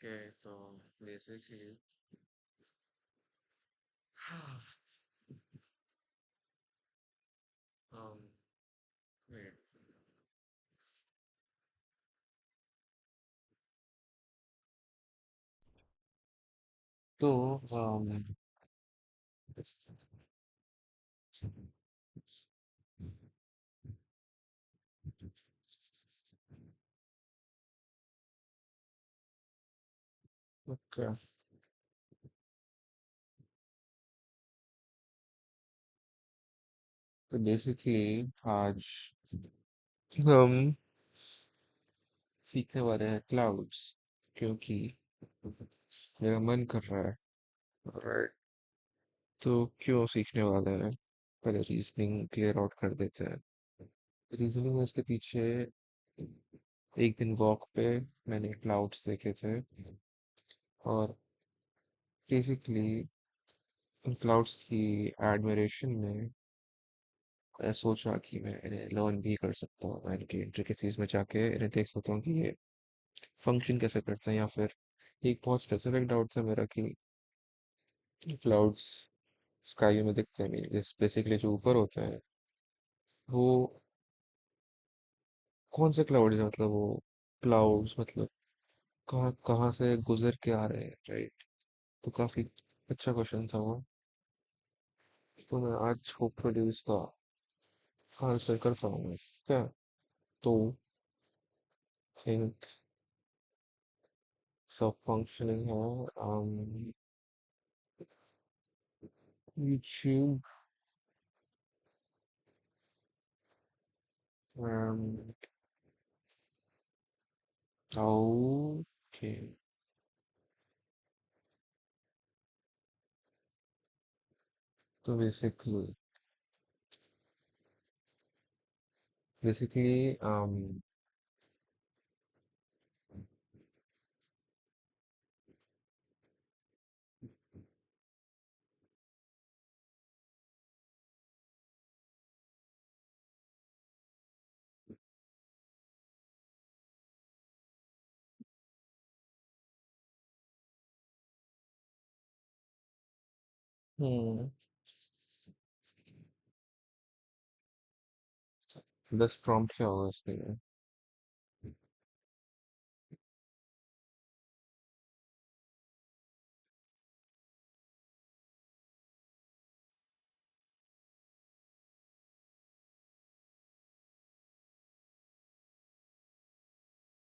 Okay, so basically, um, wait. तो okay, तो basically आज हम सीखने वाले हैं क्लाउड्स, क्योंकि मेरा मन कर रहा है। राइट, तो क्यों सीखने वाले हैं, पहले रीजनिंग क्लियर आउट कर देते हैं। रीजनिंग इसके पीछे, एक दिन वॉक पे मैंने क्लाउड्स देखे थे, और बेसिकली उन क्लाउड्स की एडमिरेशन में मैं सोचा कि मैं इन्हें लर्न भी कर सकता हूँ। मैं इनकी इंट्रिकेसीज में जाके इन्हें देख सकता हूँ कि ये फंक्शन कैसे करते हैं, या फिर एक बहुत स्पेसिफिक डाउट था मेरा कि क्लाउड्स स्काई में दिखते हैं, बेसिकली जो ऊपर होते हैं वो कौन से क्लाउड्स हैं, मतलब वो क्लाउड्स मतलब कहाँ कहाँ से गुजर के आ रहे हैं, राइट। तो काफी अच्छा क्वेश्चन था वो। तो मैं आज होपफुली उसका आंसर कर पाऊंगा, क्या। तो थिंक सब फंक्शनिंग है। यूट्यूब, ओके, तो बेसिकली हम्म बेस्ट प्रॉम्प्ट क्या होगा इसके लिए।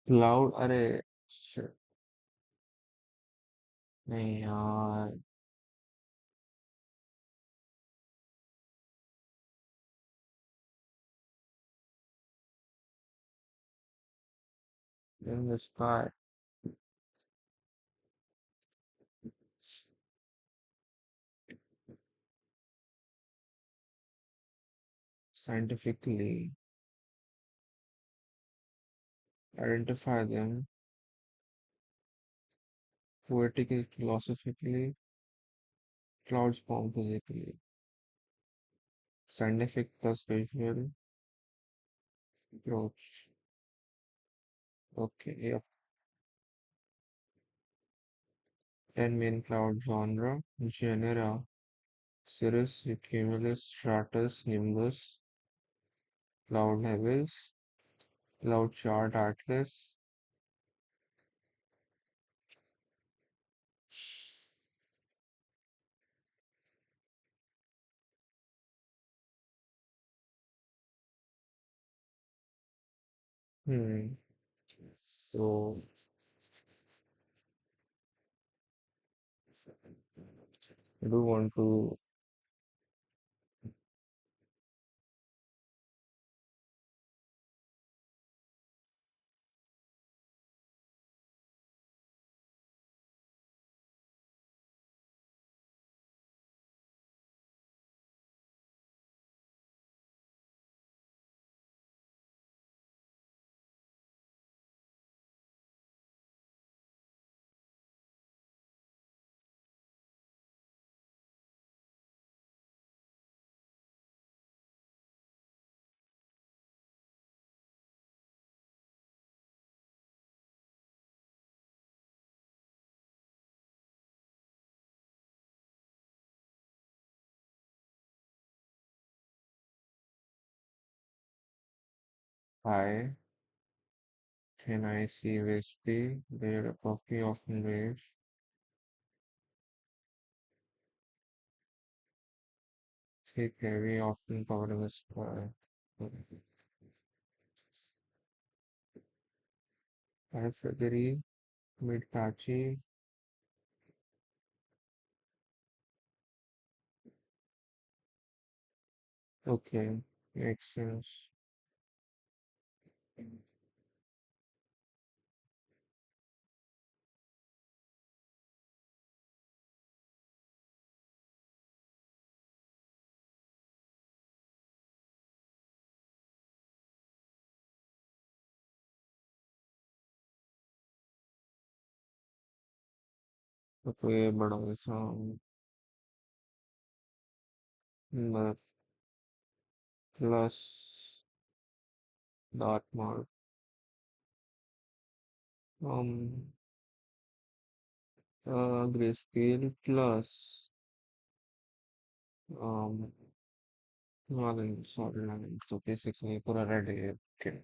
क्लाउड, अरे shit, नहीं यार, in the sky, scientifically identify them, poetically, philosophically, clouds form physically, scientific plus visual approach. Okay, yep. 10 main cloud genera, cirrus, cumulus, stratus, nimbus, cloud levels, cloud chart atlas. Hmm. So, I do want to High, thin icy wispy, layer puffy, often beige, thick heavy, often covered with sky. High feathery, mid patchy. Okay, makes sense. Okay, but also the plus Dartmouth. Um, Grayscale plus um Marlin solid line. So basically, पूरा red है. Okay.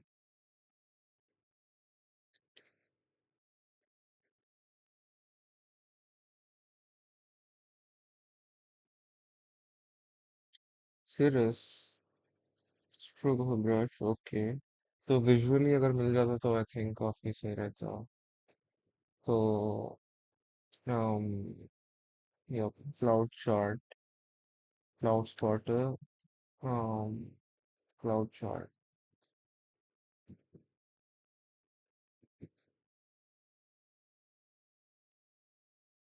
Cirrus, stroke of a brush. Okay. तो visually अगर मिल जाता तो I think काफी सही रहता. तो um yeah, cloud chart, cloud spotter, um cloud chart.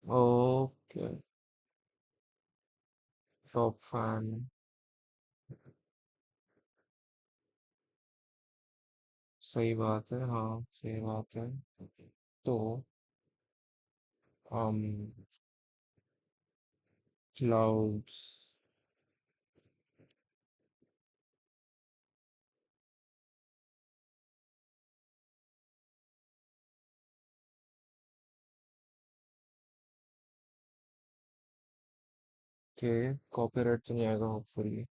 Okay. Top fan. सही बात है, हाँ सही बात है. तो um clouds के कॉपीराइट तो नहीं आएगा hopefully.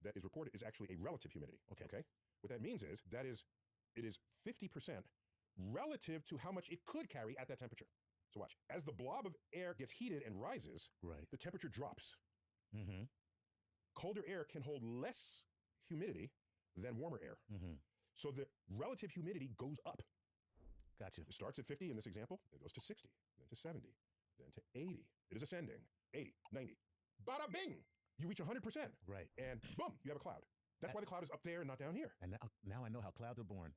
That is reported is actually a relative humidity. Okay. What that means is it is 50% relative to how much it could carry at that temperature. So watch. As the blob of air gets heated and rises, Right. the temperature drops. Mm-hmm. Colder air can hold less humidity than warmer air. Mm-hmm. So the relative humidity goes up. Gotcha. It starts at 50 in this example, then goes to 60, then to 70, then to 80. It is ascending. 80, 90. Bada bing! You reach 100%. Right. And boom, you have a cloud. That's why the cloud is up there and not down here. And now I know how clouds are born.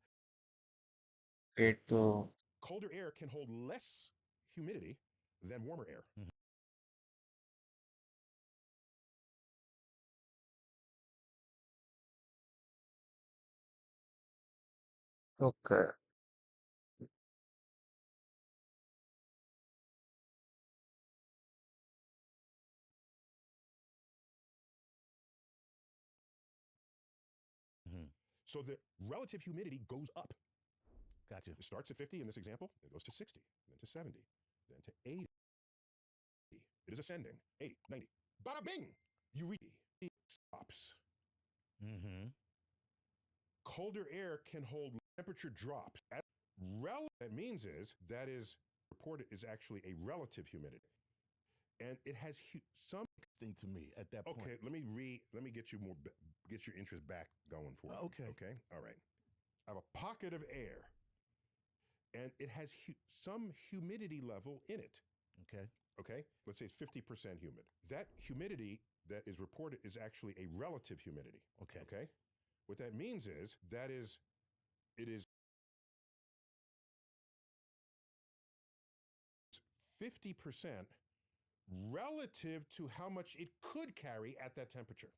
Great तो Colder air can hold less humidity than warmer air. Mhm. Okay. Mm-hmm. So the relative humidity goes up. Gotcha. It starts at 50 in this example, then goes to 60, then to 70, then to 80. It is ascending. 80, 90. Bada bing! You reach stops. Mm-hmm. Colder air can hold temperature drops. That means is that is reported is actually a relative humidity. and it has some. Thing to me at that point. Okay, let me get you get your interest back going for you. Okay. Okay, all right. I have a pocket of air, and it has some humidity level in it. Okay. Okay, let's say it's 50% humid. That humidity that is reported is actually a relative humidity. Okay. Okay, what that means is it is 50% relative to how much it could carry at that temperature.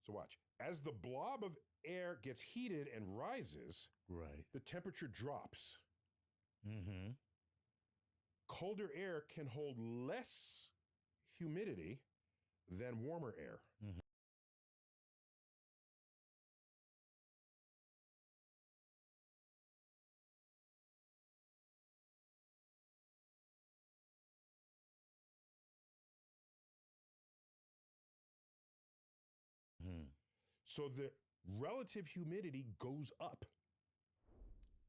So watch. As the blob of air gets heated and rises, Right. the temperature drops. Mm-hmm. Colder air can hold less humidity than warmer air. Mm-hmm. Mm-hmm. So the relative humidity goes up.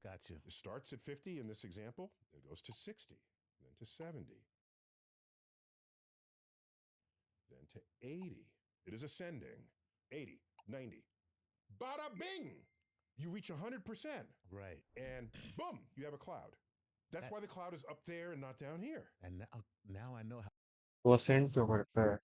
Gotcha. It starts at 50 in this example, it goes to 60, then to 70, then to 80. It is ascending. 80, 90. Bada bing! You reach 100%. Right. And boom, you have a cloud. That's That, why the cloud is up there and not down here. and now I know how. वो ascend क्यों करता है?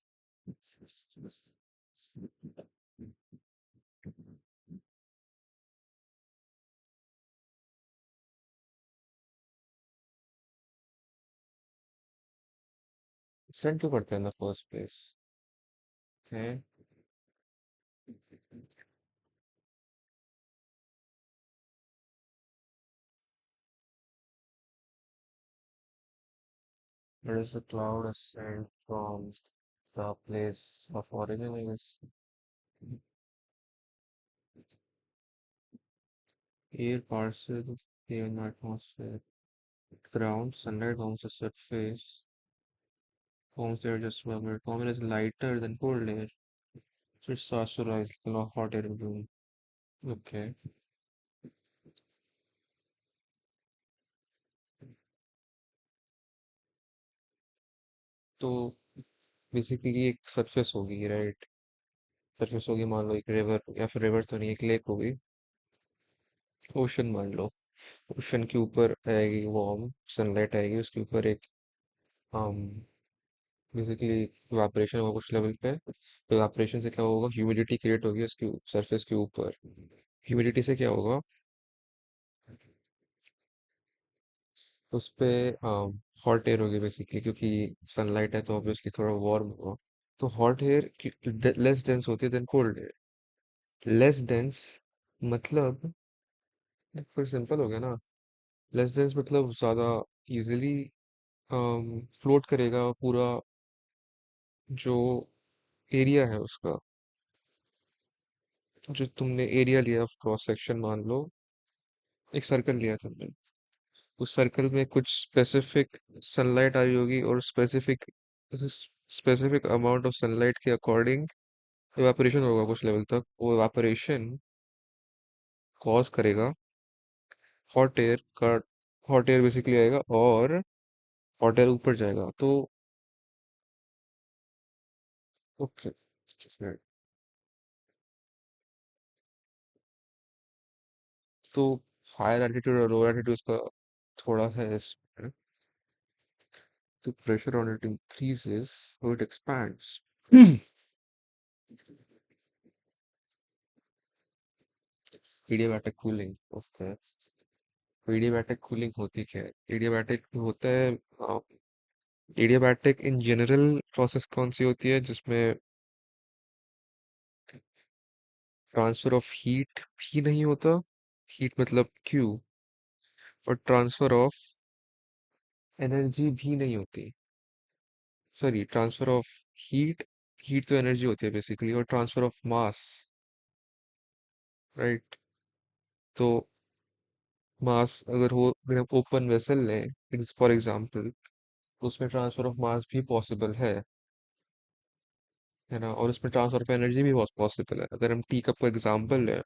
Ascend क्यों करता है in the first place? Okay. Where does the cloud ascend from the place of origin, I guess? Air parcel, in atmosphere, ground, sunlight bounces the surface, forms there just where common is lighter than cold air. So it starts to rise like a hot air balloon. Okay. तो basically एक surface होगी, right? Surface होगी, मान लो एक river, या फिर river तो नहीं, एक लेक होगी, ओशन मान लो। ओशन के ऊपर आएगी वार्म सनलाइट, आएगी उसके ऊपर एक बेसिकली इवापोरेशन होगा कुछ लेवल पे। तो इवापोरेशन से क्या होगा, ह्यूमिडिटी क्रिएट होगी उसके सरफेस के ऊपर। ह्यूमिडिटी से क्या होगा, उस पे हॉट एयर होगी बेसिकली, क्योंकि सनलाइट है तो ऑब्वियसली थोड़ा वार्म होगा। तो हॉट एयर लेस डेंस होती है then cold air. Less dense मतलब फिर सिंपल हो गया ना। लेस डेंस मतलब ज्यादा इजीली फ्लोट करेगा पूरा जो एरिया है उसका। जो तुमने एरिया लिया, क्रॉस सेक्शन मान लो, एक सर्कल लिया तुमने, उस सर्कल में कुछ स्पेसिफिक सनलाइट आ रही होगी, और स्पेसिफिक अमाउंट ऑफ सनलाइट के अकॉर्डिंग इवापोरेशन होगा कुछ लेवल तक। वो इवापोरेशन कॉज करेगा हॉट एयर का, हॉट एयर बेसिकली आएगा और हॉट एयर ऊपर जाएगा। तो ओके, तो हायर एल्टीट्यूड और लोअर एल्टीट्यूड का थोड़ा सा इसमें, the pressure on it increases, so it expands. Adiabatic cooling. Okay. Adiabatic cooling होती क्या है? Adiabatic होता है, adiabatic in general प्रोसेस कौन सी होती है जिसमें ट्रांसफर ऑफ हीट भी नहीं होता, हीट मतलब क्यू, और ट्रांसफर ऑफ एनर्जी भी नहीं होती। Sorry, transfer of heat, heat तो एनर्जी होती है बेसिकली, और ट्रांसफर ऑफ मास, राइट? तो मास अगर हो, अगर हम ओपन वेसल लें फॉर एग्जांपल, तो उसमें ट्रांसफर ऑफ मास भी पॉसिबल है ना, और उसमें ट्रांसफर ऑफ एनर्जी भी पॉसिबल है। अगर हम टी कप का एग्जांपल लें,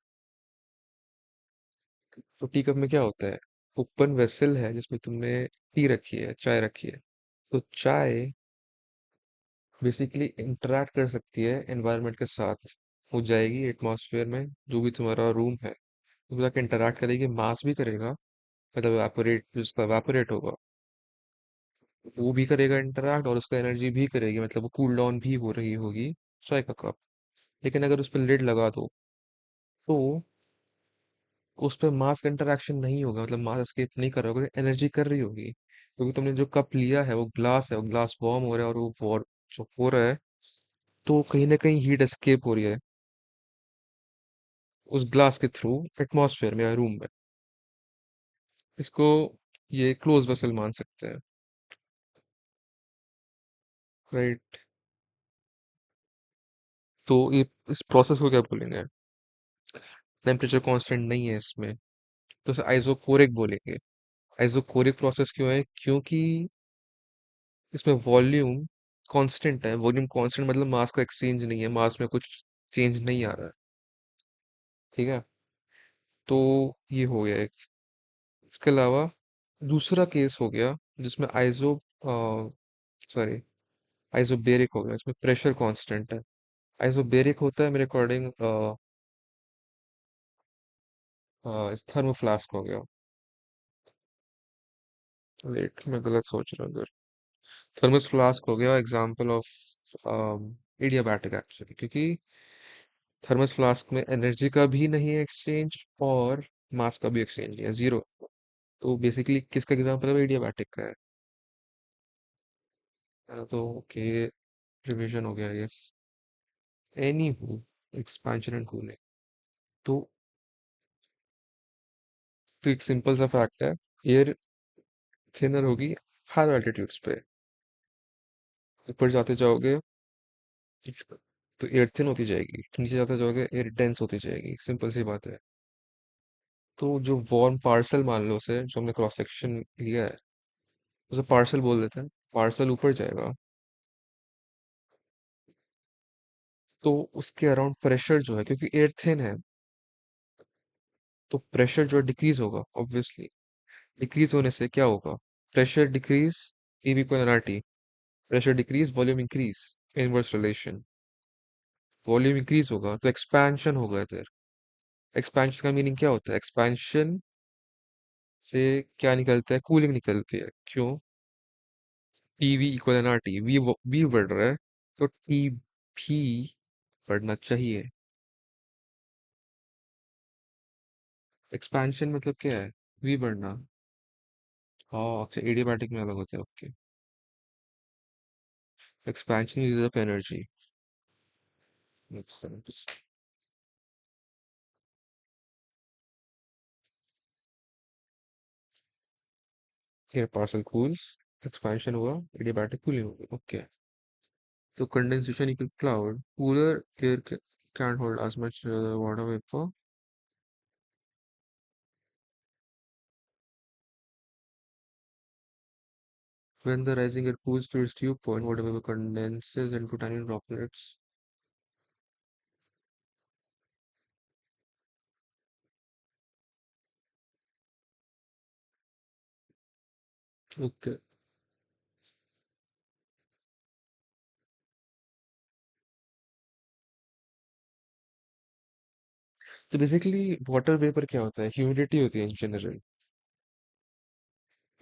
तो टी कप में क्या होता है, ओपन वेसल है जिसमें तुमने टी रखी है, चाय रखी है। तो चाय बेसिकली इंटरेक्ट कर सकती है एनवायरनमेंट के साथ, हो जाएगी एटमॉस्फेयर में, जो भी तुम्हारा रूम है उसमें जाके इंटरेक्ट करेगी, मास भी करेगा, मतलब एवापोरेट, जिसका एवापोरेट होगा वो भी करेगा इंटरेक्ट, और उसका एनर्जी भी करेगी, मतलब वो कूल डाउन भी हो रही होगी चाय का कप। लेकिन अगर उस पर लिड लगा दो तो उस पर मास का इंटरेक्शन नहीं होगा, मतलब मास एस्केप नहीं कर रहा होगा, एनर्जी कर रही होगी, क्योंकि तुमने जो कप लिया है वो ग्लास है, वो ग्लास वार्म हो रहा है, और वो वॉर जो हो रहा है, तो कहीं ना कहीं हीट एस्केप हो रही है उस ग्लास के थ्रू एटमॉस्फेयर में या रूम में। इसको ये क्लोज वेसल मान सकते हैं, राइट? तो ये इस प्रोसेस को क्या बोलेंगे? टेम्परेचर कांस्टेंट नहीं है इसमें, तो इसे आइसोकोरिक बोलेंगे। आइसोकोरिक प्रोसेस क्यों है? क्योंकि इसमें वॉल्यूम कांस्टेंट है। वॉल्यूम कांस्टेंट मतलब मास का एक्सचेंज नहीं है, मास में कुछ चेंज नहीं आ रहा है, ठीक है? तो ये हो गया एक। इसके अलावा दूसरा केस हो गया जिसमें सॉरी आइसोबेरिक हो गया, इसमें प्रेशर कांस्टेंट है। आइसोबेरिक होता है मेरे अकॉर्डिंग, इस थर्मोफ्लास्क हो गया। वेट, मैं गलत सोच रहा हूँ इधर। थर्मस फ्लास्क हो गया एग्जांपल ऑफ एडियाबैटिक एक्चुअली, क्योंकि थर्मस फ्लास्क में एनर्जी का भी नहीं है एक्सचेंज, और मास का भी एक्सचेंज नहीं है, जीरो। तो बेसिकली किसका एग्जांपल है? एडियाबैटिक का है। तो ओके, रिवीजन हो गया, yes. Any who, expansion and cooling. तो एक सिंपल सा फैक्ट है, एयर थिनर होगी हायर एल्टीट्यूड्स पे, ऊपर जाते जाओगे तो एयर थिन होती जाएगी, नीचे जाते जाओगे एयर डेंस होती जाएगी, सिंपल सी बात है। तो जो वार्म पार्सल मान लो उसे, जो हमने क्रॉस सेक्शन लिया है, उसे पार्सल बोल देते हैं। पार्सल ऊपर जाएगा तो उसके अराउंड प्रेशर जो है, क्योंकि एयर थिन है, तो प्रेशर जो है डिक्रीज होगा ऑब्वियसली। डिक्रीज होने से क्या होगा? Pressure decrease, P V equal T. Pressure decrease, volume increase, inverse relation. Volume increase होगा तो एक्सपेंशन होगा इधर। एक्सपेंशन का मीनिंग क्या होता है? एक्सपेंशन से क्या निकलता है? कूलिंग निकलती है। क्यों? PV equal n R T, V बढ़ रहा है, तो टी भी बढ़ना चाहिए। एक्सपेंशन मतलब क्या है? वी बढ़ना। हाँ, अच्छा, एडियाबैटिक में अलग होता है, okay. Expansion use up energy, makes sense. Air parcel cools, expansion हुआ, एडियाबैटिक कूलिंग होगी, ओके। तो condensation equal cloud, cooler air can't hold as much water vapor when the rising air cools to its dew point. Water vapor condenses into tiny droplets. Okay. तो basically water vapour क्या होता है? Humidity होती है in general.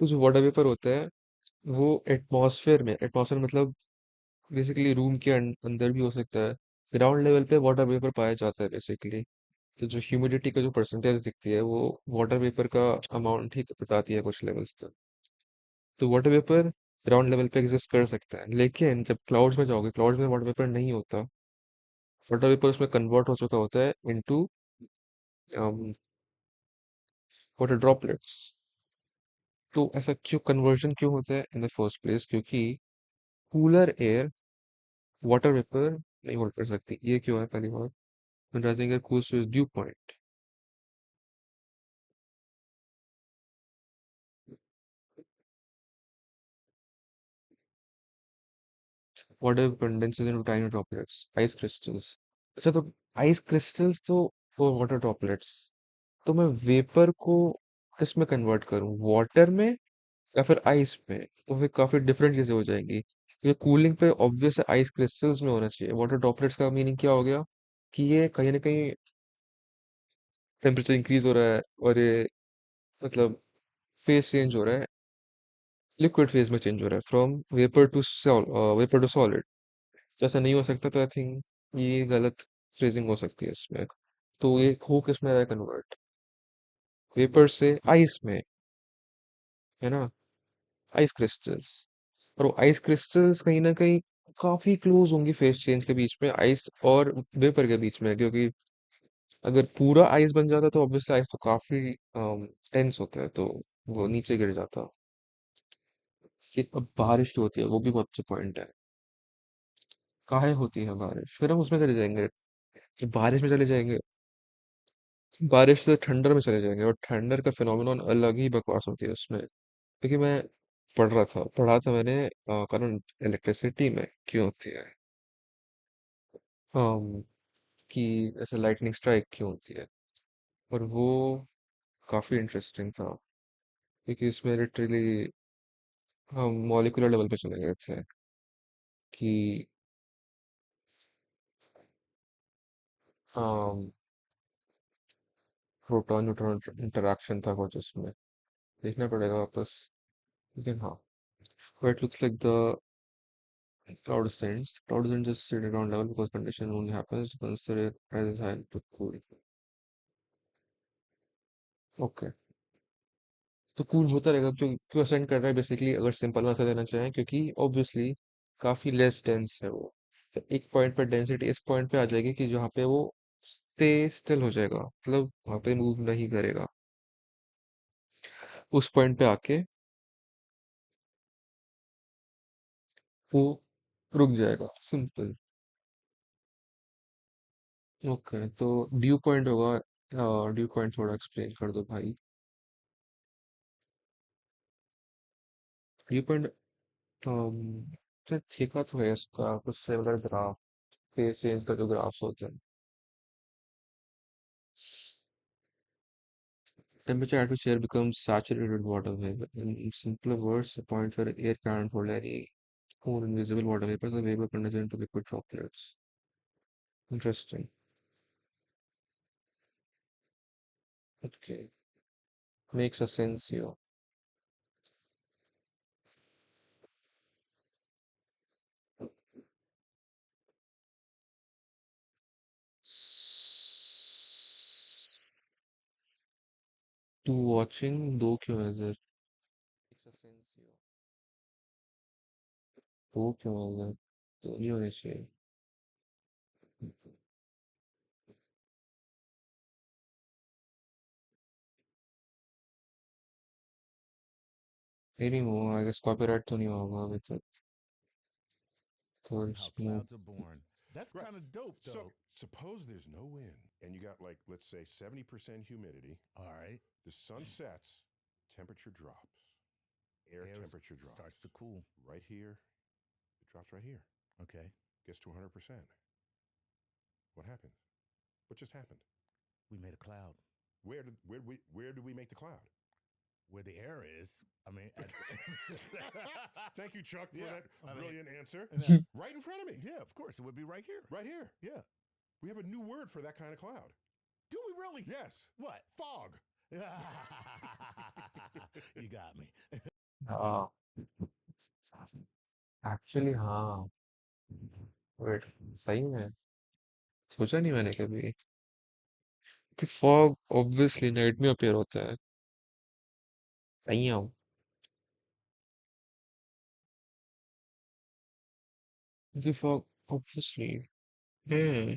तो जो water vapour होता है वो एटमॉस्फेयर मतलब बेसिकली रूम के अंदर भी हो सकता है। ग्राउंड लेवल पे वाटर वेपर पाया जाता है बेसिकली। तो जो ह्यूमिडिटी का जो परसेंटेज दिखती है वो वाटर वेपर का अमाउंट ही बताती है कुछ लेवल्स तक। तो वाटर वेपर ग्राउंड लेवल पे एग्जिस्ट कर सकता है, लेकिन जब क्लाउड्स में जाओगे, क्लाउड्स में वाटर वेपर नहीं होता। वाटर वेपर उसमें कन्वर्ट हो चुका होता है इनटू वाटर ड्रॉपलेट्स। तो ऐसा क्यों कन्वर्जन क्यों होता है इन द फर्स्ट प्लेस? क्योंकि कूलर एयर वाटर वेपर नहीं होल्ड कर सकती। ये क्यों है? पहली बात, when rising air cools to its dew point, water condenses into tiny droplets, ice crystals। अच्छा, तो आइस क्रिस्टल्स तो वो वाटर ड्रॉपलेट्स, तो मैं वेपर को किस में कन्वर्ट करूं? वाटर में या फिर आइस में, तो फिर काफी डिफरेंट चीजें हो जाएंगी। क्योंकि कूलिंग पे ऑब्वियस आइस क्रिस्टल्स में होना चाहिए। वाटर ड्रॉपलेट्स का मीनिंग क्या हो गया कि ये कहीं ना कहीं टेम्परेचर इंक्रीज हो रहा है, और ये मतलब फेस चेंज हो रहा है, लिक्विड फेज में चेंज हो रहा है फ्रॉम वेपर टू सॉलिड। तो ऐसा नहीं हो सकता, तो आई थिंक ये गलत फ्रेजिंग हो सकती है इसमें। तो ये हो किसमें रहा है कन्वर्ट, वेपर से आइस में, है ना, आइस क्रिस्टल्स। और वो आइस क्रिस्टल्स कहीं ना कहीं काफी क्लोज होंगी फेस चेंज के बीच में, आइस और वेपर के बीच में। क्योंकि अगर पूरा आइस बन जाता तो ऑब्वियसली आइस तो काफी टेंस होता है, तो वो नीचे गिर जाता। कि अब बारिश की होती है, वो भी बहुत अच्छा पॉइंट है। काहे होती है बारिश, फिर हम उसमें चले जाएंगे। जब बारिश में चले जाएंगे, बारिश से ठंडर में चले जाएंगे, और ठंडर का फिनोमिनॉन अलग ही बकवास होती है उसमें। क्योंकि मैं पढ़ा था मैंने करंट इलेक्ट्रिसिटी में क्यों होती है, um, कि ऐसे लाइटनिंग स्ट्राइक क्यों होती है। और वो काफी इंटरेस्टिंग था, क्योंकि इसमें लिटरली हम मॉलिक्यूलर लेवल पे चले गए थे कि प्रोटॉन न्यूट्रॉन इंटरेक्शन था कुछ उसमें, देखना पड़ेगा वापस। लेकिन हाँ, but it looks like the cloud ascends. Cloud doesn't just sit at ground level because condition only happens once the air rises high to cool. Okay, तो कूल होता रहेगा। क्यों क्यों असेंड कर रहा है बेसिकली, अगर सिंपल आंसर देना चाहें, क्योंकि ऑब्वियसली काफी लेस डेंस है वो। तो एक पॉइंट पर डेंसिटी इस पॉइंट पे आ जाएगी कि जहाँ पे वो स्टे स्टिल हो जाएगा, मतलब वहां पे मूव नहीं करेगा। उस पॉइंट पे आके वो रुक जाएगा, सिंपल। ओके, तो ड्यू पॉइंट होगा। ड्यू पॉइंट थोड़ा एक्सप्लेन कर दो भाई। ड्यू पॉइंट देखा तो है इसका कुछ सिमिलर ग्राफ, फेस चेंज का जो ग्राफ्स होते हैं। Temperature atmosphere becomes saturated with water vapor. In simpler words, a point where air can't hold any more invisible water vapor, the vapor condenses into liquid droplets. Interesting. Okay, makes a sense here. Two watching, दो क्यों है इधर? Makes a sense here. दो क्यों है इधर? दो नहीं होने चाहिए। नहीं हुआ, आई गेस कॉपीराइट तो नहीं होगा अभी तक, तो how इसमें clouds are born. That's Right. kind of dope, So though. suppose there's no wind and you got, like, let's say 70% humidity. All right. The sun sets, temperature drops. Air temperature drops. Starts to cool. Right here, it drops right here. Okay. Gets to 100%. What happens? What just happened? We made a cloud Where did we make the cloud? where the air is. I mean, Thank you, Chuck, for Yeah, that I mean, brilliant answer. and that- Right in front of me. yeah, of course, it would be right here. Right here. Yeah. We have a new word for that kind of cloud. Do we really? Yes. What? Fog. You got me. हाँ, actually हाँ, wait, सही में सोचा नहीं मैंने कभी कि fog obviously night में अपीयर होता है। नहीं हूँ, क्योंकि फॉग ऑब्वियसली है।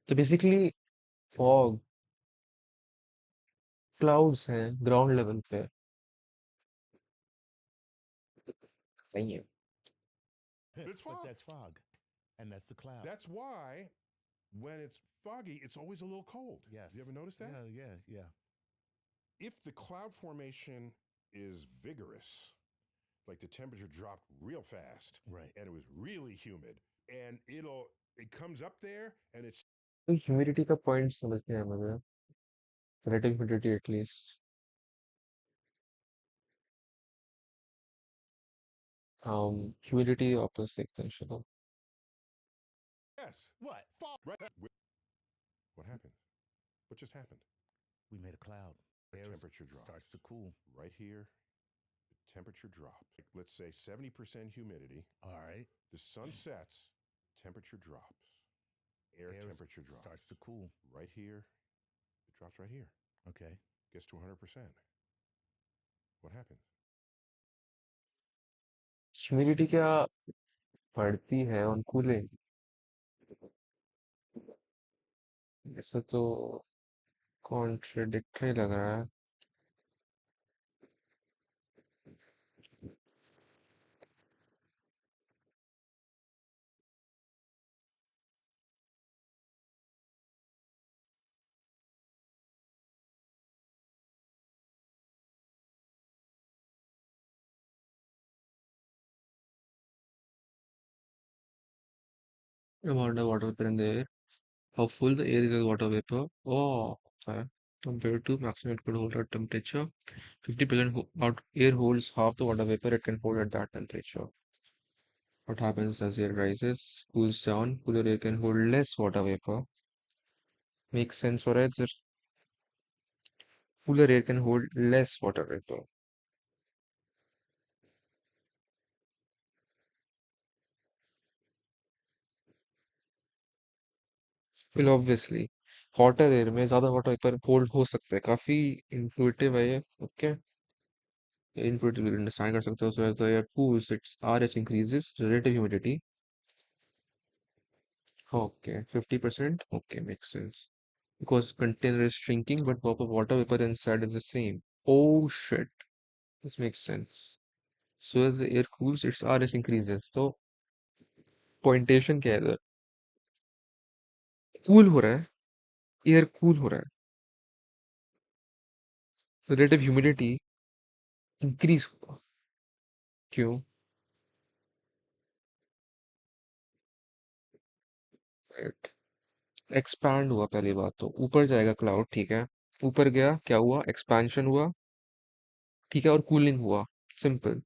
तो बेसिकली फॉग क्लाउड्स हैं ग्राउंड लेवल पे, नहीं है। It's But fog. that's fog, and that's the cloud. That's why when it's foggy, it's always a little cold. Yes. You ever notice that? Yeah. If the cloud formation is vigorous, like the temperature dropped real fast Right. and it was really humid, and it comes up there and it's तो humidity का point समझ नहीं आया मुझे। relative humidity at least. Humidity opposite extension. Yes. What? Fall. Right. What happened? What just happened? We made a cloud. The Air temperature dropped. starts to cool. Right here, the temperature dropped. Like, let's say 70% humidity. All right. The sun sets, temperature drops. Air temperature drops. starts to cool. Right here, it drops right here. Okay. Gets to 100%. What happens? Humidity क्या बढ़ती है on cooling? इससे तो contradictory लग रहा है. About the water vapor in the air. How full the air is with water vapor? Oh, okay. Compared to maximum it could hold at temperature. 50% out air holds half the water vapor it can hold at that temperature. What happens as air rises, cools down, cooler air can hold less water vapor. Makes sense for it. Cooler air can hold less water vapor. Well, obviously, hotter air में ज्यादा water vapour hold हो सकता है. काफी intuitive है ये. Okay, intuitive understand कर सकते हो. So as the air cools its RH increases relative humidity. Okay, 50%. Okay, makes sense. Because container is shrinking, but water vapor inside is the same. Oh shit, this makes sense. So as the air cools, its RS increases. So पॉइंटेशन क्या है इधर? Cool हो रहा है, air cool हो रहा है, relative humidity increase होगा. क्यों? एक्सपैंड हुआ. पहली बात तो ऊपर जाएगा क्लाउड, ठीक है. ऊपर गया, क्या हुआ? एक्सपेंशन हुआ, ठीक है, और कूलिंग हुआ. सिंपल.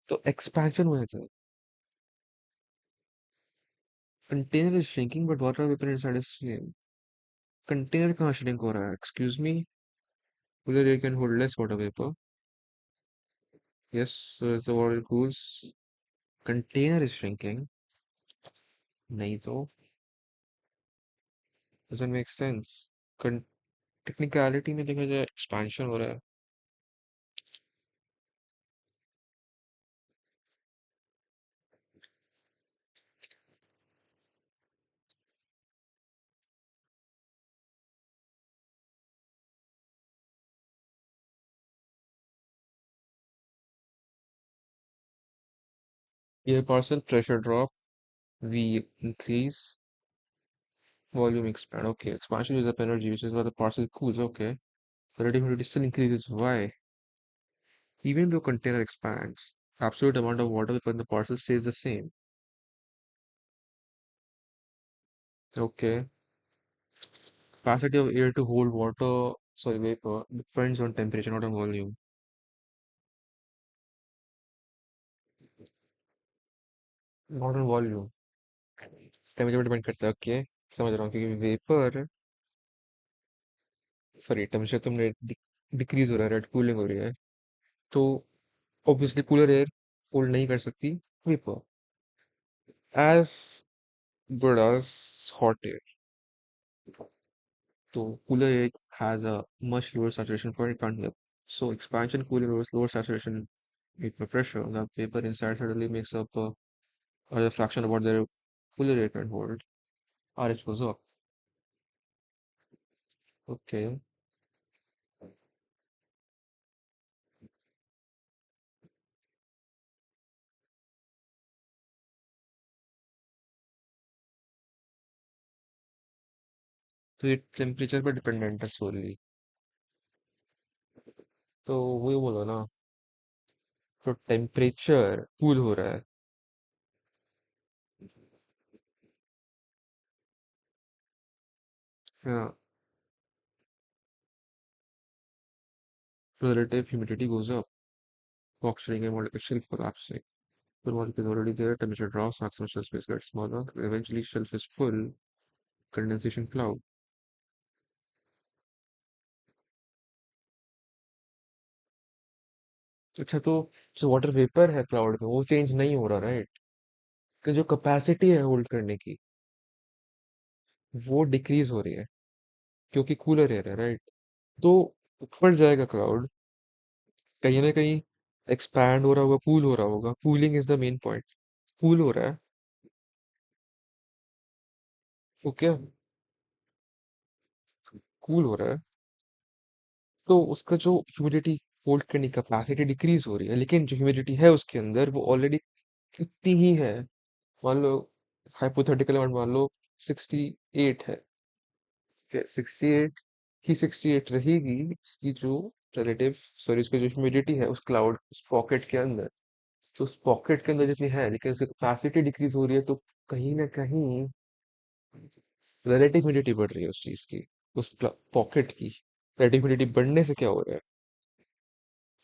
तो एक्सपेंशन हुआ है. Container is shrinking but water vapour inside is same. Container कहाँ श्रिंक हो रहा है? Excuse me. Cooler air can hold less water vapour. Yes, so is the water cools. Container is shrinking. नहीं तो doesn't make sense. Technicality में देखा जाए expansion हो रहा है. Air parcel pressure drop, V increase, volume expand. Okay, expansion uses up energy, which is why the parcel cools. Okay, the relative humidity still increases. Why? Even though container expands, absolute amount of water within the parcel stays the same. Okay, capacity of air to hold water, sorry, vapor, depends on temperature, not on volume. Not on volume. Temperature depend करता है. Okay, समझ रहा हूँ. क्योंकि vapour, sorry, temperature तुमने decrease हो रहा है, रेट कूलिंग हो रही है, तो ऑब्वियसली कूलर एयर होल्ड नहीं कर सकती vapour as good as hot air. So cooler air has a much lower saturation point, it can't help. So expansion cooling lowers lower saturation vapor pressure. The vapor inside suddenly makes up a fraction of what the cooler air can hold. RH goes up. Okay. तो ये temperature पर dependent है सोली. तो वही बोलो ना. तो temperature cool हो रहा है ना. relative humidity goes up, fog shrinking and molecular shelf collapsing. The molecule is already there, temperature drops, maximum shelf space gets smaller. Eventually, shelf is full, condensation cloud. अच्छा तो जो वाटर वेपर है cloud में वो change नहीं हो रहा right कि जो कैपेसिटी है होल्ड करने की वो डिक्रीज हो रही है क्योंकि कूलर एयर है राइट तो ऊपर जाएगा क्लाउड कहीं ना कहीं एक्सपैंड हो रहा होगा कूल हो रहा होगा cooling is the main point cool हो रहा है वो क्या कूल हो रहा है तो उसका जो ह्यूमिडिटी होल्ड करने की कैपेसिटी डिक्रीज हो रही है लेकिन जो ह्यूमिडिटी है उसके अंदर वो ऑलरेडी इतनी ही है मान लो हाइपोथेटिकल अमाउंट मान लो 68 है 68 ही 68 रहेगी उसकी जो रिलेटिव सॉरी उसकी जो ह्यूमिडिटी है उस क्लाउड उस पॉकेट के अंदर तो उस पॉकेट के अंदर जितनी है लेकिन उसकी कैपेसिटी डिक्रीज हो रही है तो कहीं ना कहीं रिलेटिव ह्यूमिडिटी बढ़ रही है उस चीज की उस पॉकेट की रिलेटिव ह्यूमिडिटी बढ़ने से क्या हो रहा है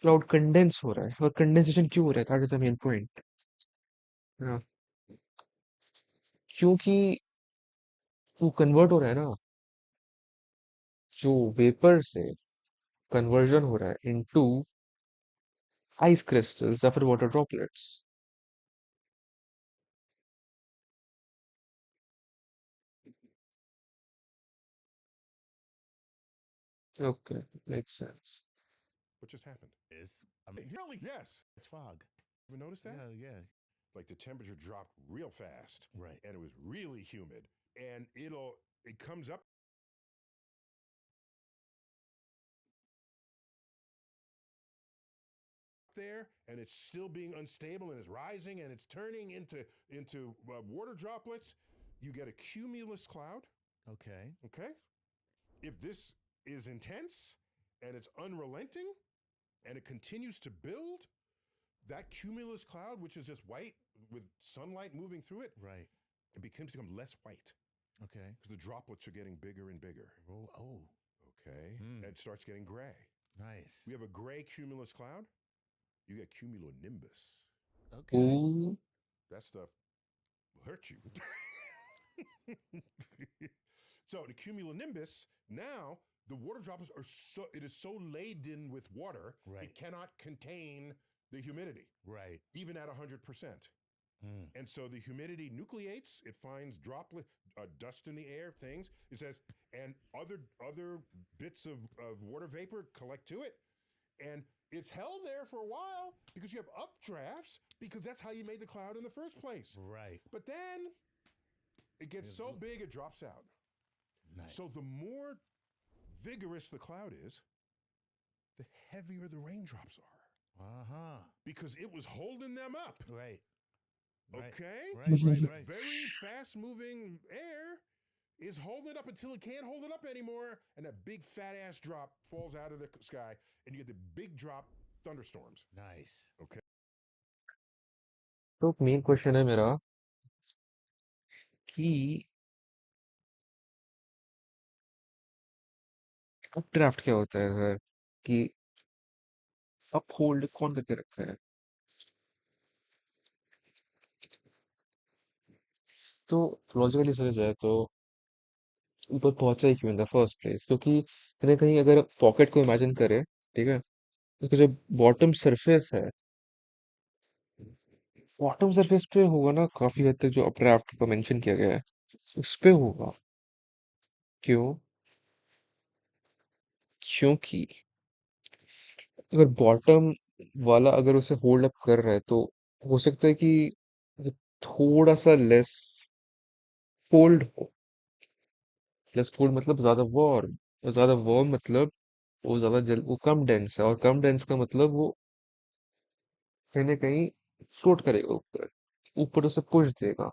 क्लाउड कंडेंस हो रहा है और कंडेंसेशन क्यों हो रहा है that is the main point क्योंकि वो कन्वर्ट हो रहा है ना जो वेपर से कन्वर्जन हो रहा है इनटू आइस क्रिस्टल्स या फिर water droplets okay make sense What just happened? Is I mean, really? Yes. It's fog. Ever notice that? Yeah, yeah. Like the temperature dropped real fast Right. and it was really humid. And it comes up there and it's still being unstable and it's rising and it's turning into water droplets. You get a cumulus cloud. Okay. Okay. If this is intense and it's unrelenting and it continues to build, that cumulus cloud, which is just white with sunlight moving through it, Right. it become less white Okay. because the droplets are getting bigger and bigger. Oh, Okay. And it starts getting gray. nice. We have a gray cumulus cloud. You get cumulonimbus. Okay. Ooh, That stuff will hurt you. So the cumulonimbus, now the water droplets it is so laden with water, Right. it cannot contain the humidity, Right. even at 100%. And so the humidity nucleates, it finds droplet, dust in the air, things. It says, and other bits of water vapor collect to it. And it's held there for a while because you have updrafts, because that's how you made the cloud in the first place. Right. But then it gets so big it drops out. Nice. So the more vigorous the cloud is, the heavier the raindrops are Uh-huh. because it was holding them up. Right. Right. Okay? Right, right, The right. very fast moving air is holding it up until it can't hold it up anymore. And that big fat ass drop falls out of the sky and you get the big drop thunderstorms. Nice. Okay. तो main question है मेरा कि updraft क्या होता है sir कि up hold कौन करके रखा है तो लॉजिकली समझ जाए तो ऊपर पहुंचा ही क्यों इन द फर्स्ट प्लेस क्योंकि कहीं ना कहीं अगर पॉकेट को इमेजिन करें ठीक है उसका जो बॉटम सरफेस है बॉटम सरफेस पे होगा ना काफी हद तक जो अपड्राफ्ट का मेंशन किया गया है उस पे होगा क्यों क्योंकि अगर बॉटम वाला अगर उसे होल्ड अप कर रहा है तो हो सकता है कि वो थोड़ा सा लेस कोल्ड हो लेस कोल्ड मतलब ज्यादा वार्म और ज्यादा वार्म मतलब वो ज्यादा जल वो कम डेंस है और कम डेंस का मतलब वो कहीं ना कहीं फ्लोट करेगा ऊपर ऊपर उसे पुश देगा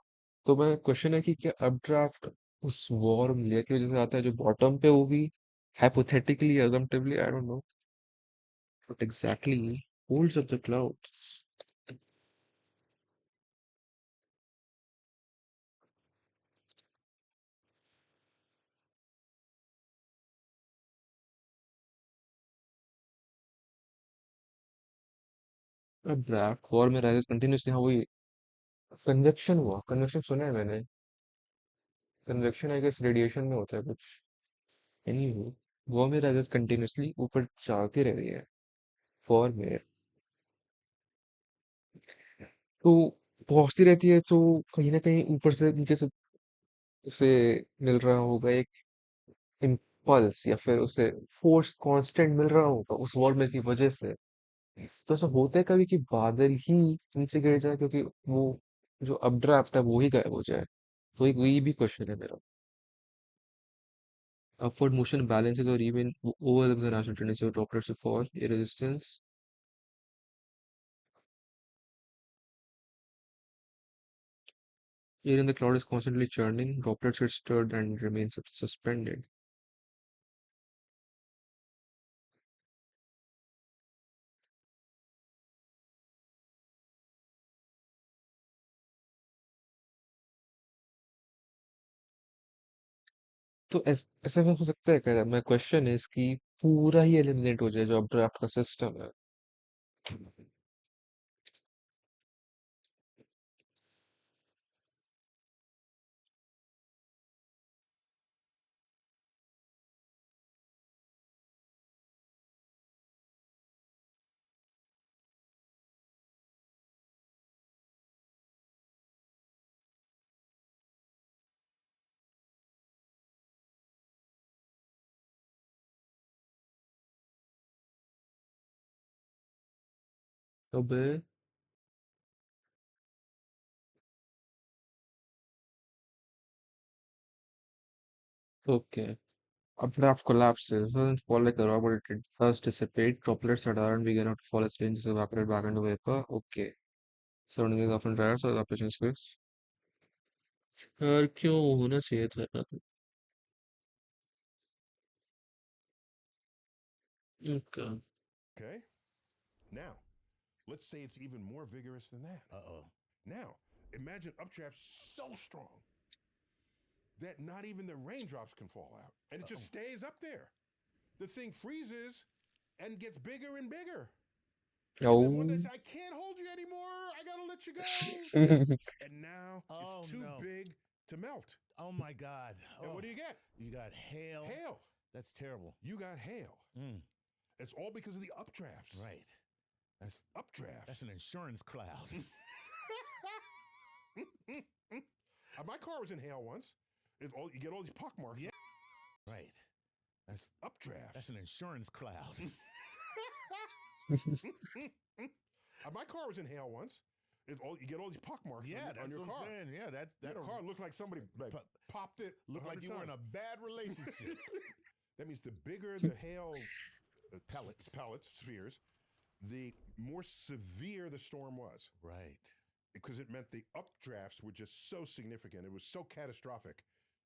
तो मैं क्वेश्चन है कि क्या अपड्राफ्ट उस वार्म लेयर की वजह से आता है जो बॉटम पे होगी hypothetically assumptively I don't know what exactly holds up the clouds अब ड्राफ्ट वॉर में राइजेस कंटिन्यूसली, हाँ वही कन्वेक्शन हुआ, कन्वेक्शन सुना है मैंने। कन्वेक्शन आई गेस रेडिएशन में होता है कुछ। एनीवे, वॉर में राइजेस कंटिन्यूसली ऊपर चलती रह रही है वॉर में, तो पहुंचती रहती है, तो कहीं ना कहीं ऊपर से नीचे से उसे मिल रहा होगा एक इम्पल्स, या फिर उसे फोर्स कांस्टेंट मिल रहा होगा उस वॉर में की वजह से। तो ऐसा होता है कभी कि बादल ही नीचे गिर जाए क्योंकि वो जो अपड्राफ्ट है वो ही गायब हो जाए। तो एक वही भी क्वेश्चन है मेरा। Upward motion balances or even overlaps the natural tendency of droplets to fall. A resistance. Air in the cloud is constantly churning. Droplets get stirred and remain suspended. तो ऐसा भी हो सकता है क्या? मैं क्वेश्चन है इसकी, पूरा ही एलिमिनेट हो जाए जो अपड्राफ्ट का सिस्टम है। अबे, okay. Updraft collapses. Doesn't fall like a rock, but it does dissipate. Droplets that aren't big enough to fall as ranges evaporate back into vapor. Okay. Surrounding is often drier, so evaporation is quick. यार क्यों होना चाहिए था यार? Okay. Okay. Now, let's say it's even more vigorous than that. Uh-oh. Now, imagine updraft so strong that not even the raindrops can fall out, and it just stays up there. The thing freezes and gets bigger and bigger. And then one day Oh. says, I can't hold you anymore. I gotta let you go. And now Oh, it's too no. big to melt. Oh my God. And Oh, what do you get? you got hail. Hail. That's terrible. You got hail. Mm, It's all because of the updrafts. right. That's Updrafts. an insurance cloud. My car was in hail once. You get all these pock marks. Yeah. Right. That's Updrafts. an insurance cloud. My car was in hail once. You get all these pock marks Yeah, on that's your what car. I'm saying. Yeah, that Your car looked like somebody Pop- popped it. looked like 100 you were in times. a bad relationship. That means the bigger the hail Pellets. spheres, the more severe the storm was, Right. because it meant the updrafts were just so significant. It was so catastrophic,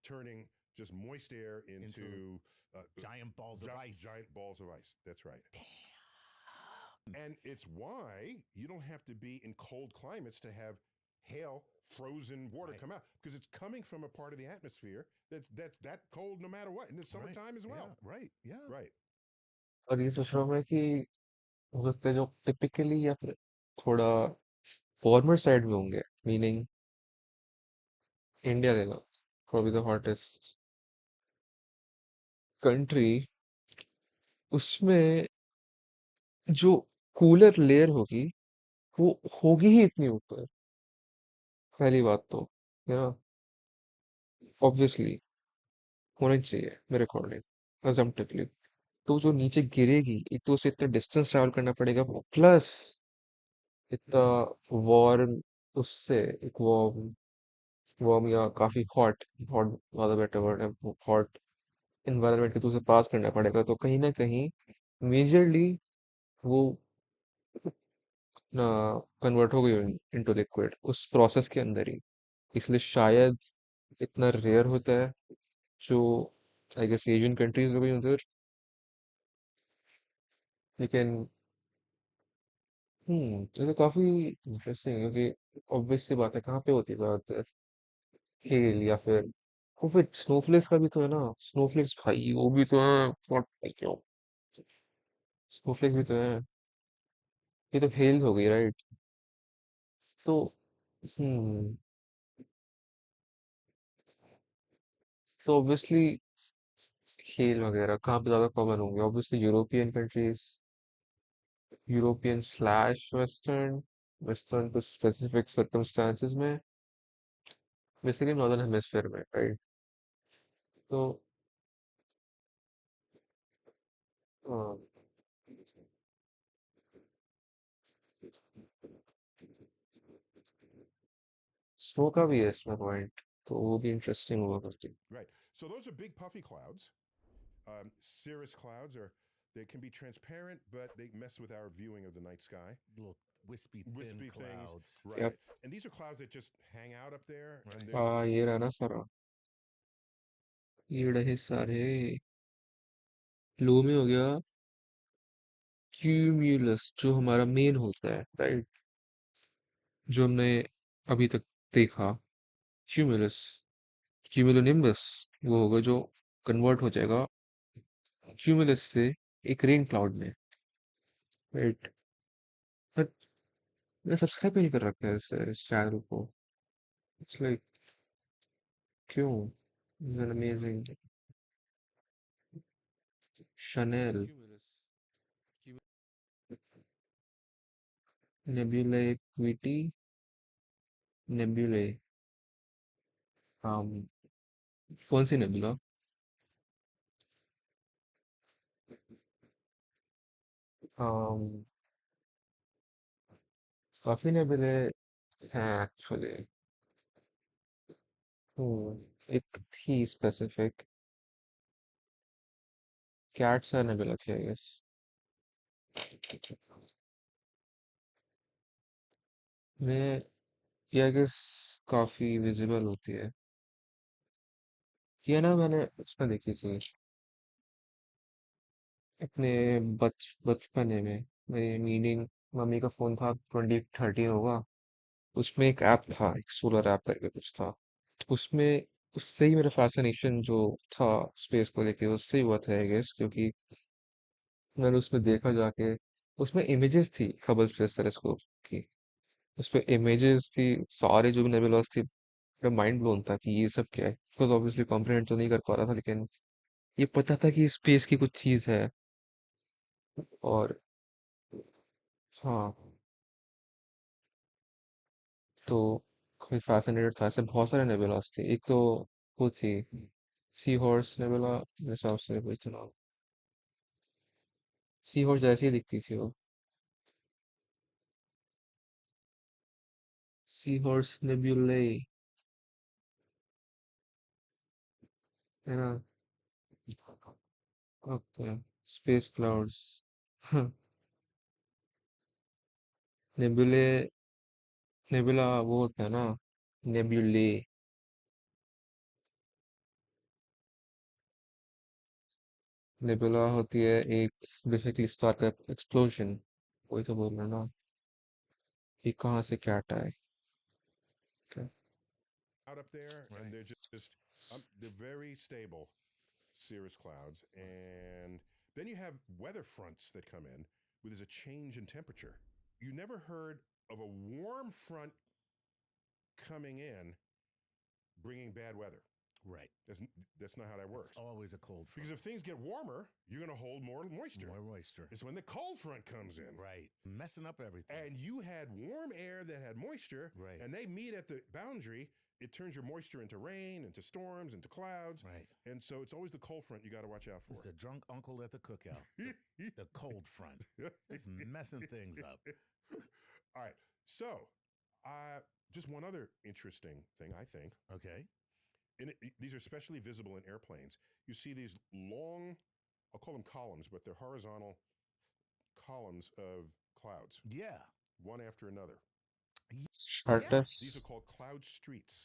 turning just moist air into Giant balls of ice. Giant balls of ice. That's right. And it's why you don't have to be in cold climates to have hail, frozen water Right. come out, because it's coming from a part of the atmosphere that's that cold no matter what. In the summertime as well. Yeah, right. Yeah. Right. और ये सोच रहा हूँ मैं कि हो सकता है जो टिपिकली या फिर थोड़ा फॉर्मर साइड में होंगे, मीनिंग इंडिया देगा probably the hottest कंट्री, उसमें जो कूलर लेयर होगी वो होगी ही इतनी ऊपर। पहली बात तो यू नो ऑब्वियसली होना ही चाहिए मेरे अकॉर्डिंग अजम्पटिवली। तो जो नीचे गिरेगी, एक तो उसे इतना डिस्टेंस ट्रैवल करना पड़ेगा, प्लस इतना वार्म, उससे एक वार्म वार्म या काफी हॉट, हॉट ज्यादा बेटर वर्ड है, हॉट एनवायरनमेंट के तो उसे पास करना पड़ेगा, तो कहीं ना कहीं मेजरली वो ना कन्वर्ट हो गई इनटू लिक्विड उस प्रोसेस के अंदर ही। इसलिए शायद इतना रेयर होता है, जो आई गेस एशियन कंट्रीज हो गई उधर। लेकिन ये तो काफी इंटरेस्टिंग है, क्योंकि ऑब्वियस सी बात है, कहाँ पे होती है ज्यादातर हिल या फिर वो, फिर स्नोफ्लेक्स का भी तो है ना, स्नोफ्लेक्स भाई वो भी तो है, व्हाट क्यों, स्नोफ्लेक्स भी तो है ये तो हेल हो गई, राइट? तो हम्म तो ऑब्वियसली हेल वगैरह कहाँ पे ज्यादा कॉमन होंगे? Obviously European countries, European slash western, western कुछ स्पेसिफिक सर्कमस्टांसेस में, बेसिकली नॉर्दर्न हेमिस्फेयर में, राइट? तो स्नो का भी है इसमें पॉइंट, तो वो भी इंटरेस्टिंग होगा काफी। Right. So those are big puffy clouds. Cirrus clouds are they can be transparent, but they mess with our viewing of the night sky. Little wispy, thin Wispy things, clouds. right? Yup. And these are clouds that just hang out up there, and Right. they're ये रहा ना सारा, ये रहे सारे। लो में हो गया क्यूम्यूलस, जो हमारा मेन होता है, राइट? जो हमने अभी तक देखा, क्यूमुलस, क्यूमुलोनिम्बस वो होगा जो कन्वर्ट हो जाएगा क्यूमुलस से एक रेन क्लाउड में, राइट? बट मैंने सब्सक्राइब भी नहीं कर रखा है इस चैनल को। इट्स लाइक, क्यों? It's an amazing Chanel, Nebulae Viti, Nebulae, um, कौन सी नेबुला? um, काफी नेबुले हैं एक्चुअली। एक थी स्पेसिफिक, कैट्स का नेबुला थी, आई गेस। में ये आई गेस काफी विजिबल होती है। ये ना मैंने उसमें देखी थी अपने बचपने में। मेरी मीनिंग मम्मी का फोन था, 2013 होगा। उसमें एक ऐप था, एक सोलर ऐप करके कुछ था उसमें। उससे ही मेरा फैसिनेशन जो था स्पेस को लेके, उससे ही हुआ था आई गेस, क्योंकि मैंने उसमें देखा जाके, उसमें इमेजेस थी हबल स्पेस टेलीस्कोप की। उसपे इमेजेस थी, सारे जो भी नेबुलास थी। मेरा माइंड ब्लोन था कि ये सब क्या है। बिकॉज ऑब्वियसली कॉम्प्रिहेंड तो नहीं कर पा रहा था, लेकिन ये पता था कि स्पेस की कुछ चीज है। और हाँ, तो काफी फैसिनेटेड था। ऐसे बहुत सारे नेबुलास थे। एक तो वो थी सी हॉर्स नेबुला, मेरे हिसाब से कोई था नाम। सी हॉर्स जैसी ही दिखती थी वो। सी हॉर्स नेबुले, है ना? Okay, space clouds. नेबुले, नेबुला वो होता है ना, नेबुले। नेबुला होती है एक बेसिकली स्टार का एक्सप्लोजन। वही तो बोल रहा हूं ना, कि कहाँ से क्या आए, क्या। out up there, and Right. they're just they're very stable, cirrus clouds. And then you have weather fronts that come in where there's a change in temperature. You never heard of a warm front coming in bringing bad weather. Right. That's not how that It's works. always a cold front. Because if things get warmer, you're going to hold more moisture. More moisture. It's when the cold front comes in. Right. Messing up everything. And you had warm air that had moisture, Right. and they meet at the boundary. It turns your moisture into rain, into storms, into clouds. Right. And so it's always the cold front you got to watch out for. It's the drunk uncle at the cookout. The cold front. It's messing things up. All right. So, just one other interesting thing, I think. Okay. These are especially visible in airplanes. You see these long, I'll call them columns, but they're horizontal columns of clouds, Yeah. one after another. Shortest These are called cloud streets.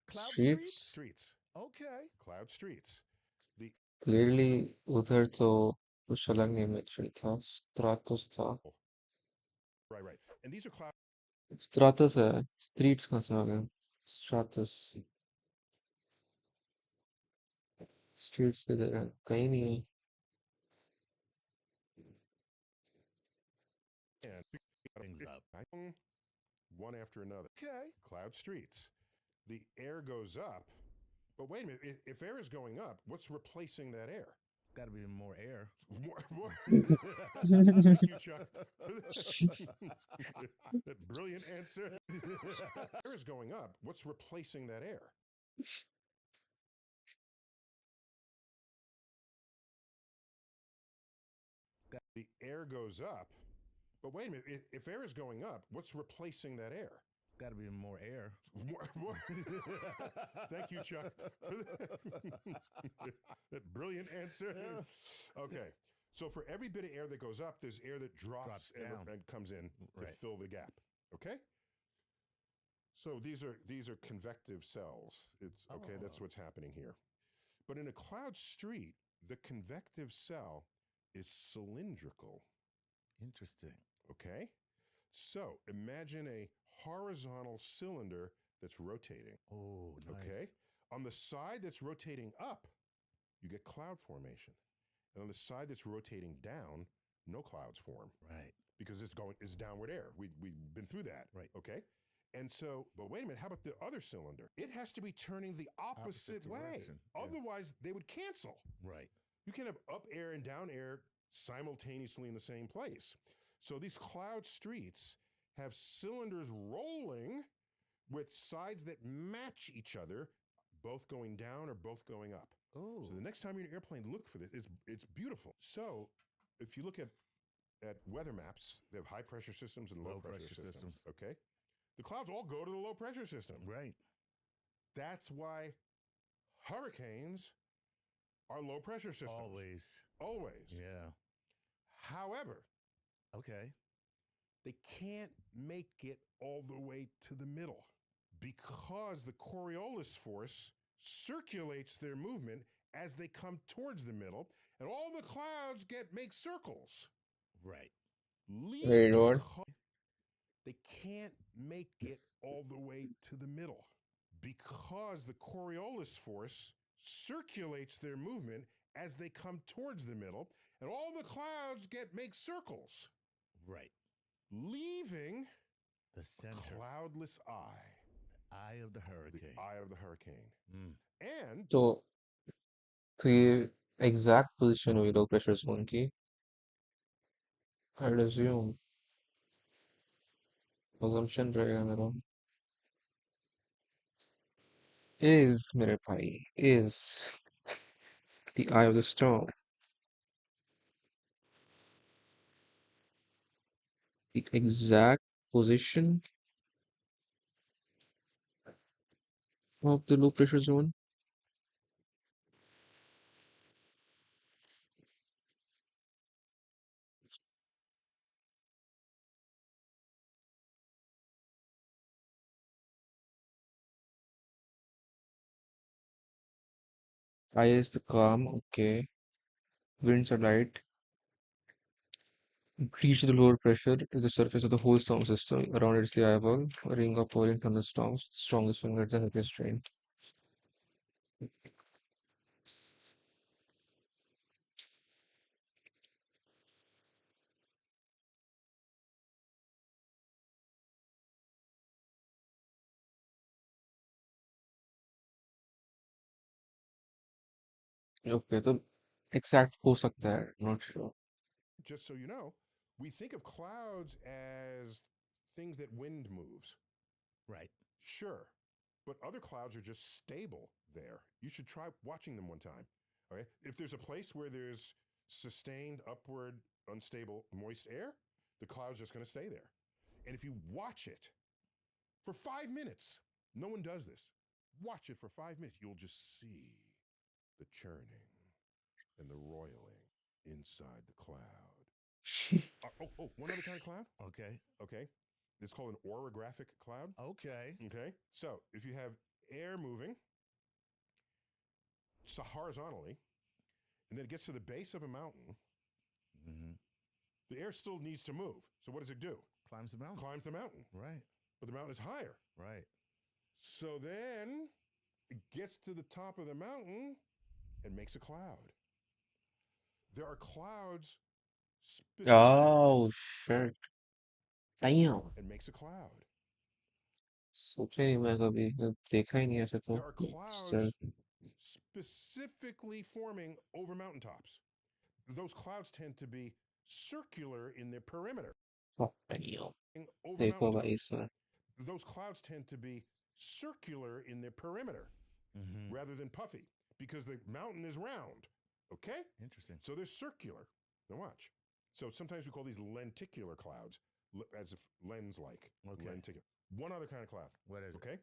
Cloud streets? streets? Streets. Okay. Cloud streets. The clearly उधर तो कुछ अलग imagery था, स्ट्राटस था। right. And these are cloud स्ट्राटस है, streets कहाँ से आ गए? स्ट्राटस, स्ट्रीट्स किधर है? कहीं नहीं है। and things up. One after another. Okay. Cloud streets. The air goes up, but wait a minute. If air is going up, what's replacing that air? Got to be more air. More. Thank you, Chuck. That brilliant answer. Air is going up. What's replacing that air? The air goes up, but wait a minute. If air is going up, what's replacing that air? Got to be more air. More. Thank you, Chuck. That brilliant answer. Okay. So for every bit of air that goes up, there's air that drops down and comes in to Right. fill the gap. Okay? So these are convective cells. It's okay, that's Oh. what's happening here. But in a cloud street, the convective cell is cylindrical. Interesting. Okay? So imagine a horizontal cylinder that's rotating. Oh, nice. Okay? On the side that's rotating up, you get cloud formation. And on the side that's rotating down, no clouds form Right. because it's downward air. We've been through that. Right. Okay? And so, but wait a minute, how about the other cylinder? It has to be turning the opposite way. direction, yeah. Otherwise, they would cancel. Right. You can have up air and down air simultaneously in the same place. So these cloud streets have cylinders rolling with sides that match each other, both going down or both going up. Oh. So the next time you're in an airplane, look for this. It's beautiful. So if you look at weather maps, they have high pressure systems and low pressure systems. Okay. The clouds all go to the low pressure system. Right. That's why hurricanes are low pressure systems. Always. Always. Yeah. However, Okay. they can't make it all the way to the middle because the Coriolis force circulates their movement as they come towards the middle, and all the clouds make circles. Right. Wait, what? They can't make it all the way to the middle because the Coriolis force circulates their movement as they come towards the middle, and all the clouds make circles, Right. leaving The center. cloudless eye, Eye of the hurricane. the eye of the hurricane. Mm. And तो तो ये exact position हुई low pressure zone की I'd assume assumption रहेगा मेरा is मेरे भाई is the eye of the storm the exact position of the low pressure zone. I is the calm, okay. Winds are light. Reach the lower pressure is the surface of the whole storm system. Around it is the eyeball, a ring of whirling thunderstorms, the strongest one greater than heaviest rain. Okay, तो exact हो सकता है, not sure. just so you know, we think of clouds as things that wind moves. Right. Sure. But other clouds are just stable there. You should try watching them one time. Okay. If there's a place where there's sustained upward, unstable, moist air, the cloud's just going to stay there. And if you watch it for 5 minutes, no one does this. Watch it for 5 minutes, you'll just see the churning and the roiling inside the cloud. One other kind of cloud. Okay. Okay. It's called an orographic cloud. Okay. Okay. So if you have air moving horizontally, and then it gets to the base of a mountain, Mm-hmm. the air still needs to move. So what does it do? Climbs the mountain. Climbs the mountain, Right. but the mountain is higher. Right. So then it gets to the top of the mountain and makes a cloud. There are clouds Oh shit. Damn. and makes a cloud. सोचा ही नहीं मैं कभी देखा ही नहीं ऐसे तो There are clouds still specifically forming over mountaintops. Those clouds tend to be circular in their perimeter. oh, damn. Over देखो भाई mountaintops. Sir Those clouds tend to be circular in their perimeter Mm-hmm. rather than puffy because the mountain is round. Okay? Interesting. So they're circular. Now watch. So sometimes we call these lenticular clouds, as if lens like. Okay. Lenticular. One other kind of cloud. What is it? Okay?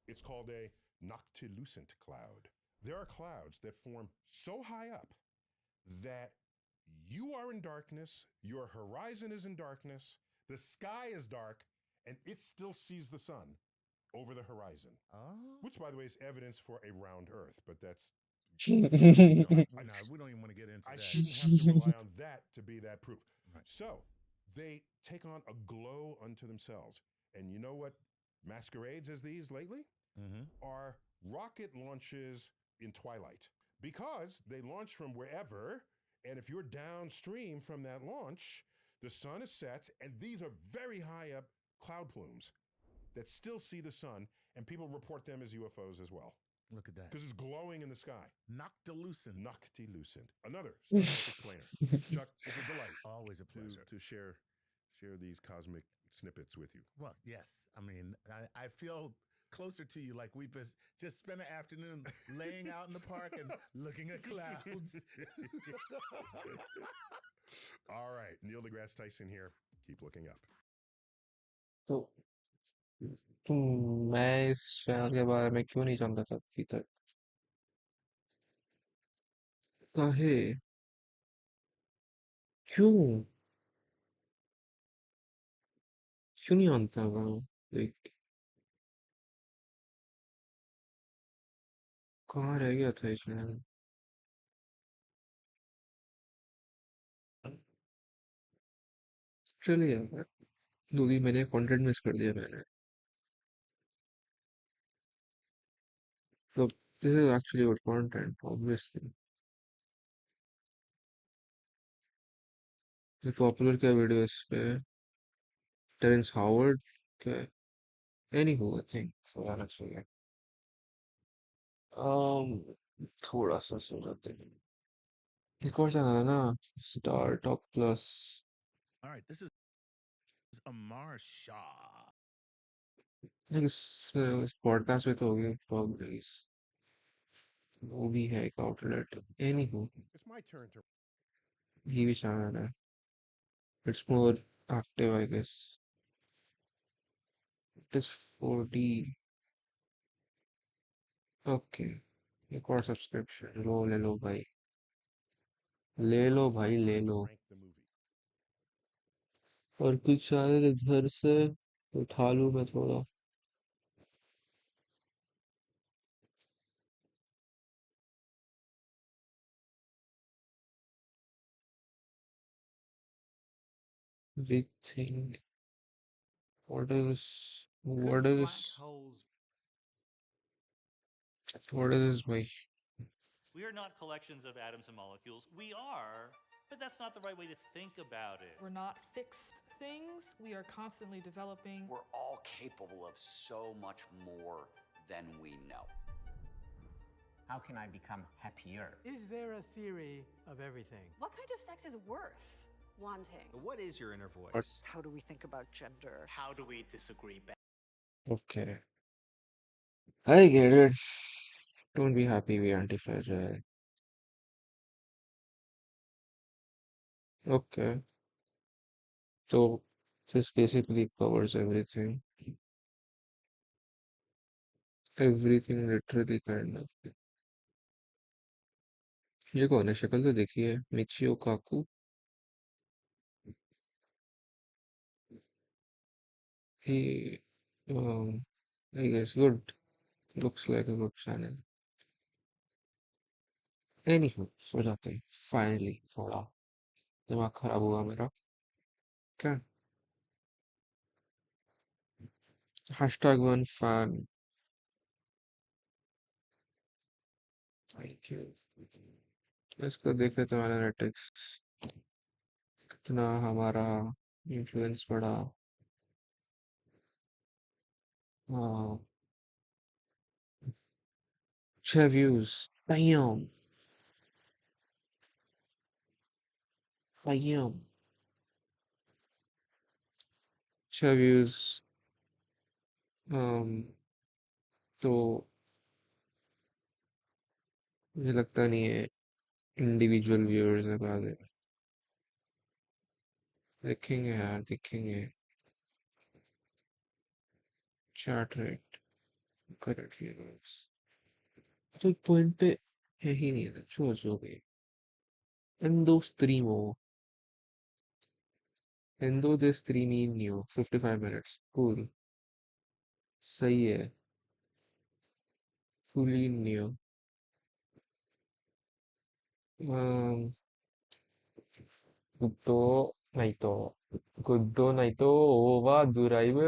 It's called a noctilucent cloud. There are clouds that form so high up that you are in darkness, your horizon is in darkness, the sky is dark, and it still sees the sun over the horizon. Oh. Which, by the way, is evidence for a round Earth, but that's. No, we don't even want to get into I that. shouldn't have to rely on that to be that proof. Right. So they take on a glow unto themselves. And you know what masquerades as these lately? Mm-hmm. Are rocket launches in twilight because they launch from wherever. And if you're downstream from that launch, the sun is set, and these are very high up cloud plumes that still see the sun, and people report them as UFOs as well Look at that. because it's glowing in the sky. Noctilucent. Noctilucent. Another Star Trek explainer. Chuck, it's a delight Always a pleasure. to share these cosmic snippets with you. Well, yes. I mean, I feel closer to you like we've been just spent an afternoon laying out in the park and looking at clouds. All right, Neil deGrasse Tyson here. Keep looking up. तो मैं इस channel के बारे में क्यों नहीं जानता था अभी तक काहे क्यों क्यों नहीं जानता मैं लाइक कहाँ रह गया था ये चैनल चलिए यार 2 3 महीने कंटेंट मिस कर दिया मैंने So this is actually good content, obviously. The popular क्या वीडियो इस पे टेरेंस हावर्ड के anywho I think so जाना चाहिए थोड़ा सा सो जाते हैं एक और चैनल है ना star talk plus All right, this is Amar Shah. इस पॉडकास्ट में तो होगी probably वो भी है एक outlet anywho It's my turn to. ये भी चैनल है it's more active I guess it is 4D okay एक और सब्सक्रिप्शन लो ले लो भाई ले लो It's my भाई ले turn to low rank the movie. और कुछ शायद इधर से उठा लूं मैं थोड़ा big thing what is what Could black is holes? what is my We are not collections of atoms and molecules. We are, but that's not the right way to think about it. We're not fixed things. We are constantly developing. We're all capable of so much more than we know. How can I become happier? Is there a theory of everything? What kind of sex is worth wanting? What is your inner voice? What? How do we think about gender? How do we disagree back? okay I get it don't be happy we anti-fragile okay so this basically covers everything literally kind of ये कौन है शक्ल तो देखी है Michio Kaku he I guess good looks like a good channel anywho सो जाते हैं finally थोड़ा दिमाग खराब हुआ मेरा क्या #1 fan थैंक यू इसका देख लेते हैं एनालिटिक्स कितना हमारा इन्फ्लुएंस बढ़ा Uh, Reviews. Bam. Bam. Reviews. तो मुझे लगता नहीं है इंडिविजुअल व्यूअर्स है बाद में देखेंगे यार देखेंगे चार्ट रेट करंटली तो पॉइंट पे है ही नहीं था जो भी Endo streamo. Endo de streaminho. 55 minutes. Cool. सही है. Fulinho. Um, Guddo Naito. Guddo Naito over Duraibu.